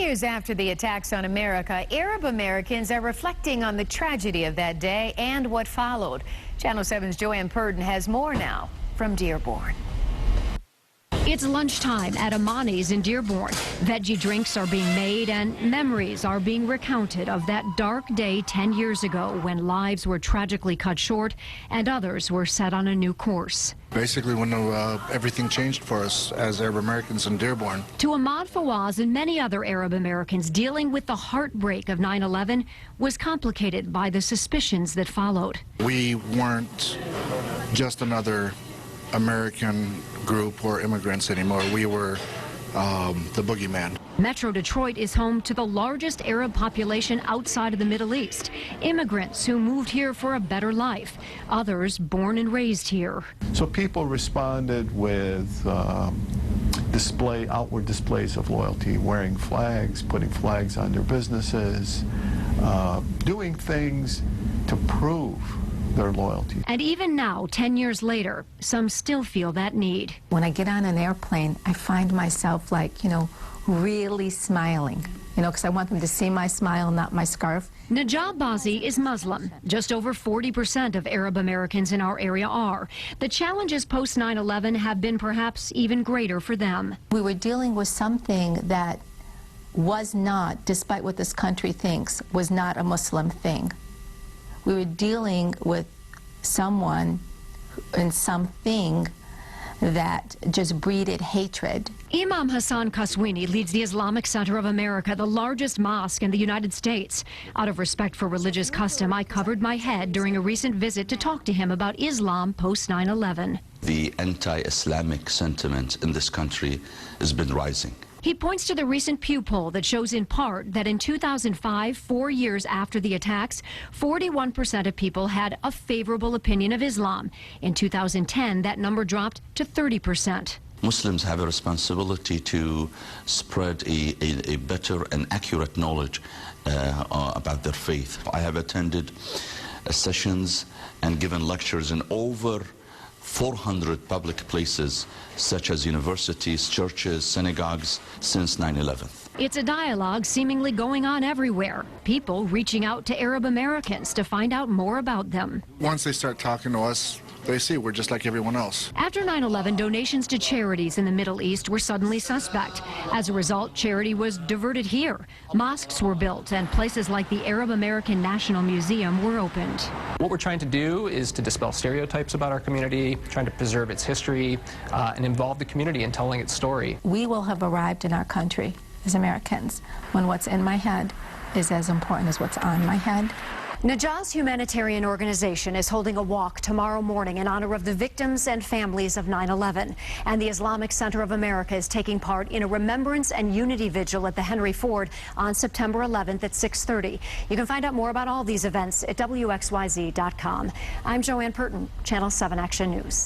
years after the attacks on America, Arab Americans are reflecting on the tragedy of that day and what followed. Channel 7's Joanne Purdon has more now from Dearborn. It's lunchtime at Amani's in Dearborn. Veggie drinks are being made and memories are being recounted of that dark day 10 years ago when lives were tragically cut short and others were set on a new course. Basically, when everything changed for us as Arab Americans in Dearborn. To Ahmad Fawaz and many other Arab Americans, dealing with the heartbreak of 9/11 was complicated by the suspicions that followed. We weren't just another American group or immigrants anymore. We were the boogeyman. Metro Detroit is home to the largest Arab population outside of the Middle East. Immigrants who moved here for a better life. Others born and raised here. So people responded with outward displays of loyalty, wearing flags, putting flags on their businesses, doing things to prove their loyalty. And even now, 10 years later, some still feel that need. When I get on an airplane, I find myself really smiling, because I want them to see my smile, not my scarf. Najab Bazi is Muslim. Just over 40% of Arab Americans in our area are. The challenges post 9/11 have been perhaps even greater for them. We were dealing with something that was not, despite what this country thinks, was not a Muslim thing. We were dealing with someone and something that just breeded hatred. Imam Hassan Kaswini leads the Islamic Center of America, the largest mosque in the United States. Out of respect for religious custom, I covered my head during a recent visit to talk to him about Islam post 9/11. The anti-Islamic sentiment in this country has been rising. He points to the recent Pew poll that shows in part that in 2005, 4 years after the attacks, 41% of people had a favorable opinion of Islam. In 2010, that number dropped to 30%. Muslims have a responsibility to spread a better and accurate knowledge about their faith. I have attended sessions and given lectures in over 400 public places, such as universities, churches, synagogues, since 9/11. It's a dialogue seemingly going on everywhere. People reaching out to Arab Americans to find out more about them. Once they start talking to us, they see we're just like everyone else. After 9/11, donations to charities in the Middle East were suddenly suspect. As a result, charity was diverted here. Mosques were built and places like the Arab American National Museum were opened. What we're trying to do is to dispel stereotypes about our community, trying to preserve its history, and involve the community in telling its story. We will have arrived in our country as Americans when what's in my head is as important as what's on my head. Najah's humanitarian organization is holding a walk tomorrow morning in honor of the victims and families of 9/11. And the Islamic Center of America is taking part in a remembrance and unity vigil at the Henry Ford on September 11th at 6:30. You can find out more about all these events at WXYZ.com. I'm Joanne Purdon, Channel 7 Action News.